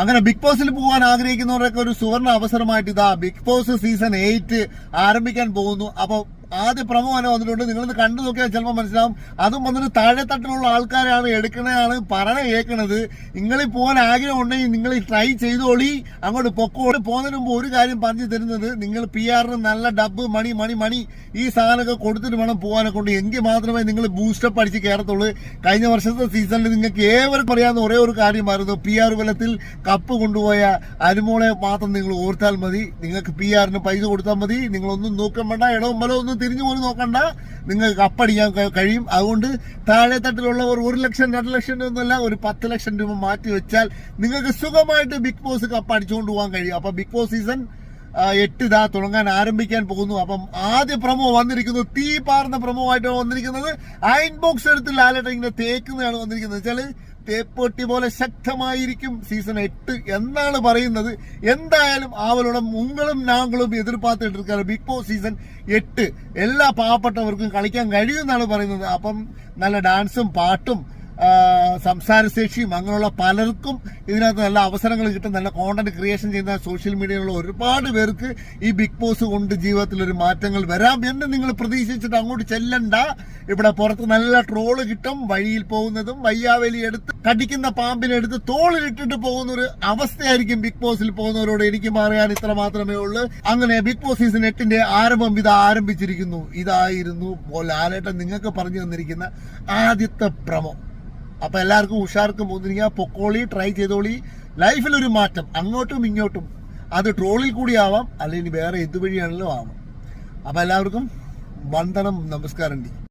അങ്ങനെ ബിഗ് ബോസിൽ പോകാൻ ആഗ്രഹിക്കുന്നവരൊക്കെ ഒരു സുവർണ അവസരമായിട്ട് ഇതാ ബിഗ് ബോസ് സീസൺ 8 ആരംഭിക്കാൻ പോകുന്നു. അപ്പൊ ആദ്യ പ്രമോ തന്നെ വന്നിട്ടുണ്ട്. നിങ്ങളിത് കണ്ടു നോക്കിയാൽ ചിലപ്പോൾ മനസ്സിലാവും. അതും വന്നിട്ട് താഴെത്തട്ടിലുള്ള ആൾക്കാരാണ് എടുക്കണതാണ് പറഞ്ഞ കേൾക്കണത്. നിങ്ങളിൽ പോകാൻ ആഗ്രഹം ഉണ്ടെങ്കിൽ നിങ്ങൾ ട്രൈ ചെയ്തോളി, അങ്ങോട്ട് പൊക്കോളി. പോകുന്നതിന് മുമ്പ് ഒരു കാര്യം പറഞ്ഞു തരുന്നത്, നിങ്ങൾ PR-ന് നല്ല ഡബ്ബ് മണി ഈ സാധനമൊക്കെ കൊടുത്തിട്ട് വേണം പോകാനെ കൊണ്ട്. എങ്കിൽ മാത്രമേ നിങ്ങൾ ബൂസ്റ്റപ്പ് അടിച്ച് കയറത്തുള്ളൂ. കഴിഞ്ഞ വർഷത്തെ സീസണിൽ നിങ്ങൾക്ക് ഏവർക്കും അറിയാവുന്ന ഒരേ ഒരു കാര്യമായിരുന്നു, PR ബലത്തിൽ കപ്പ് കൊണ്ടുപോയ അനുമോളെ മാത്രം നിങ്ങൾ ഓർത്താൽ മതി. നിങ്ങൾക്ക് PR-ന് പൈസ കൊടുത്താൽ മതി. നിങ്ങളൊന്നും നോക്കാൻ വേണ്ട, ഇടവും ബലവും ഒന്നും തിരിഞ്ഞു പോലും നോക്കണ്ട, നിങ്ങൾക്ക് കപ്പടിക്കാൻ കഴിയും. അതുകൊണ്ട് താഴെത്തട്ടിലുള്ളവർ 1 ലക്ഷം 2 ലക്ഷം ഒന്നുമല്ല, ഒരു 10 ലക്ഷം രൂപ മാറ്റി വെച്ചാൽ നിങ്ങൾക്ക് സുഖമായിട്ട് ബിഗ് ബോസ് കപ്പ് അടിച്ചുകൊണ്ട് പോകാൻ കഴിയും. അപ്പൊ ബിഗ് ബോസ് സീസൺ 8 ഇതാ തുടങ്ങാൻ ആരംഭിക്കാൻ പോകുന്നു. അപ്പം ആദ്യ പ്രമോ വന്നിരിക്കുന്നു, തീ പാർന്ന പ്രമോ ആയിട്ട് വന്നിരിക്കുന്നത്. അയൺ ബോക്സ് എടുത്ത് ലാലേട്ടൻ ഇങ്ങനെ തേക്കുന്നതാണ് വന്നിരിക്കുന്നത്. വെച്ചാല് തേപ്പൊട്ടി പോലെ ശക്തമായിരിക്കും സീസൺ 8 എന്നാണ് പറയുന്നത്. എന്തായാലും ആവലോടെ ഉങ്ങളും നാങ്ങളും എതിർപ്പാത്തിട്ടിരിക്കുകയാണ്. ബിഗ് ബോസ് സീസൺ 8 എല്ലാ പാവപ്പെട്ടവർക്കും കളിക്കാൻ കഴിയുമെന്നാണ് പറയുന്നത്. അപ്പം നല്ല ഡാൻസും പാട്ടും സംസാരശേഷിയും അങ്ങനെയുള്ള പലർക്കും ഇതിനകത്ത് നല്ല അവസരങ്ങൾ കിട്ടും. നല്ല കോണ്ടന്റ് ക്രിയേഷൻ ചെയ്യുന്ന സോഷ്യൽ മീഡിയയിലുള്ള ഒരുപാട് പേർക്ക് ഈ ബിഗ് ബോസ് കൊണ്ട് ജീവിതത്തിൽ ഒരു മാറ്റങ്ങൾ വരാം എന്ന് നിങ്ങൾ പ്രതീക്ഷിച്ചിട്ട് അങ്ങോട്ട് ചെല്ലണ്ട. ഇവിടെ പുറത്ത് നല്ല ട്രോള് കിട്ടും. വഴിയിൽ പോകുന്നതും വയ്യാവേലി എടുത്ത് കടിക്കുന്ന പാമ്പിനെടുത്ത് തോളിലിട്ടിട്ട് പോകുന്ന ഒരു അവസ്ഥയായിരിക്കും ബിഗ് ബോസിൽ പോകുന്നവരോട് എനിക്ക് പറയാൻ ഇത്ര മാത്രമേ ഉള്ളൂ. അങ്ങനെ ബിഗ് ബോസ് സീസൺ 8 ആരംഭം ഇത് ആരംഭിച്ചിരിക്കുന്നു. ഇതായിരുന്നു ലാലേട്ടൻ നിങ്ങൾക്ക് പറഞ്ഞു തന്നിരിക്കുന്ന ആദ്യത്തെ പ്രമോ. അപ്പൊ എല്ലാവർക്കും ഉഷാർക്കും മുതിരിക്കുക, പൊക്കോളി, ട്രൈ ചെയ്തോളി. ലൈഫിലൊരു മാറ്റം അങ്ങോട്ടും ഇങ്ങോട്ടും, അത് ട്രോളിൽ കൂടി ആവാം, അല്ലെങ്കിൽ വേറെ എന്തുവഴിയാണെങ്കിലും ആവാം. അപ്പൊ എല്ലാവർക്കും വന്ദനം, നമസ്കാരം.